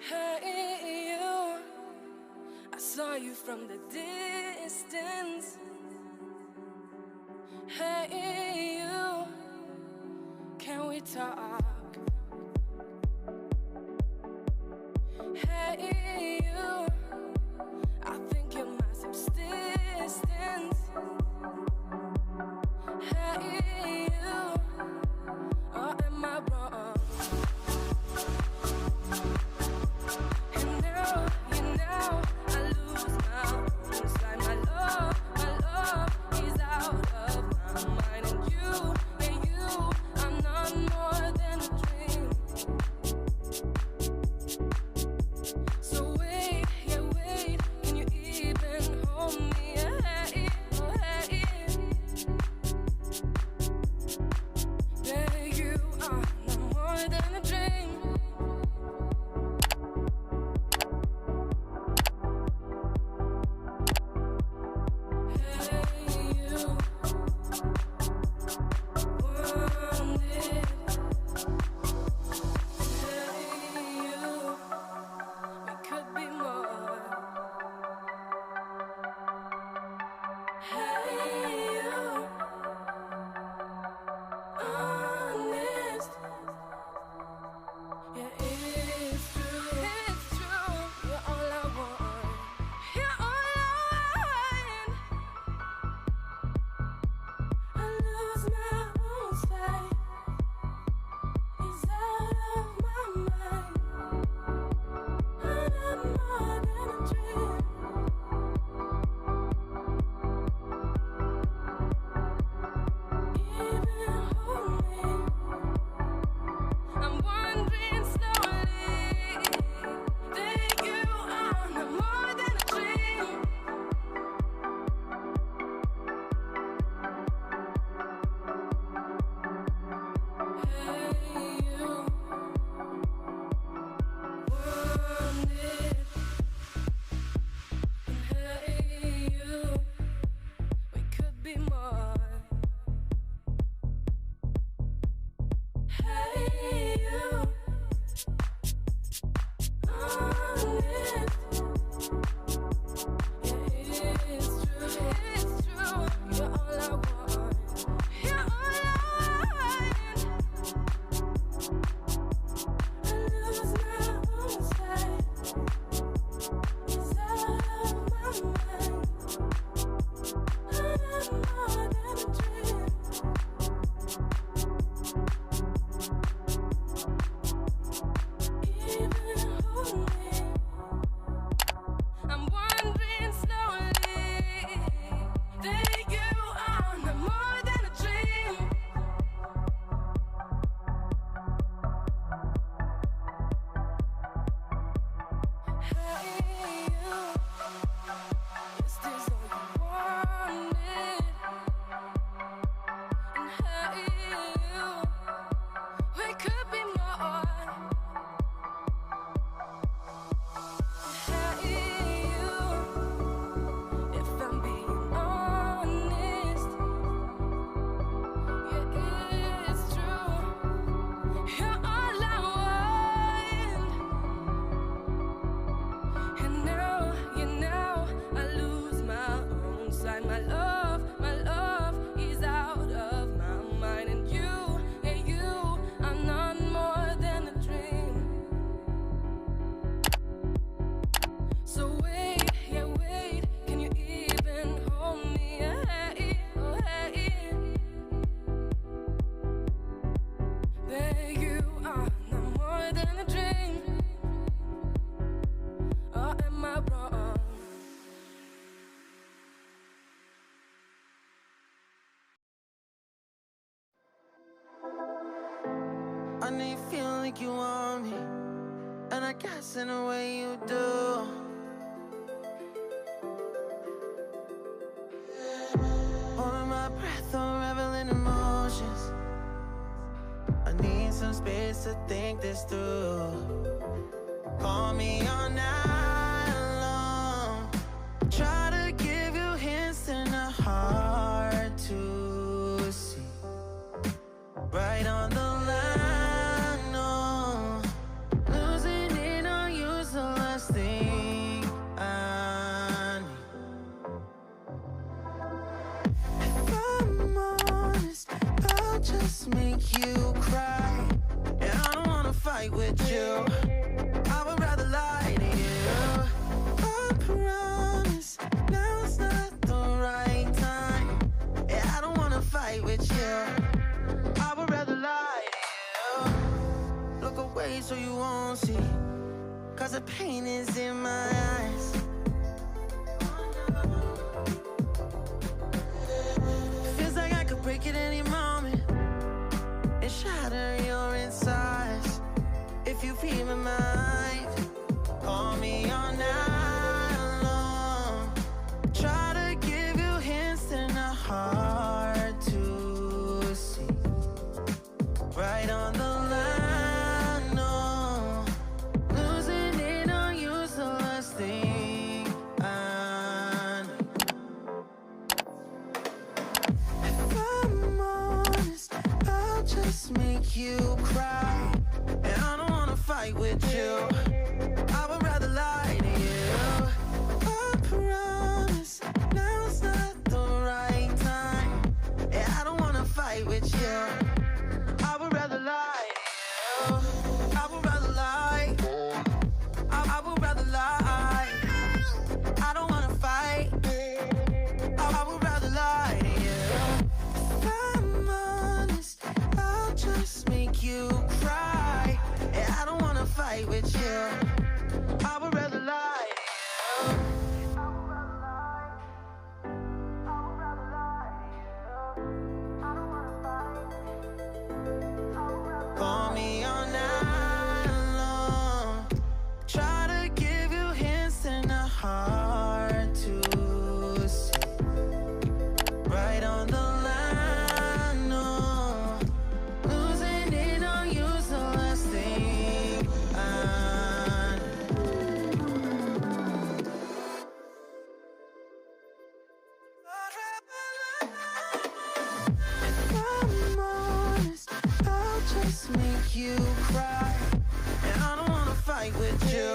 Hey you, I saw you from the distance. Hey you, can we talk? Hey you, I think you're my subsistence. Hey you, or am I wrong? And now, I lose my own inside. My love is out of my mind. And you, I'm not more than a dream. So wait, can you even hold me? Hey, oh hey. Baby, you are not more than a dream. I know you feel like you want me, and I guess in a way you do. Holding my breath, unraveling emotions. I need some space to think this through. Call me all night long. Try to give you hints and a hard to see. Right on the line, no. Losing it on you fight with you. I would rather lie to you. I promise now's not the right time. Yeah, I don't wanna fight with you. I would rather lie to you. Look away so you won't see, 'cause the pain is in my eyes. Feels like I could break at any moment and shatter your insides. If you feel my mind, call me all night long. Try to give you hints that are hard to see. Right on the line, no. Losing it on you's the last thing I know. If I'm honest, I'll just make you cry. And I don't wanna fight with you. I would rather lie to you. I promise now's not the right time. Yeah, I don't wanna fight with you. I would rather lie to you. I would rather lie. I would rather lie. I don't wanna fight. I would rather lie to you. If I'm honest, I'll just make you cry. Yeah, I don't wanna fight with you. I would rather lie to you. Call me all night long. Try to give you hints that are hard to see. Right on the line, no. Losing it on you's the last thing I If I'm honest, I'll just make you cry. And I don't wanna fight with you.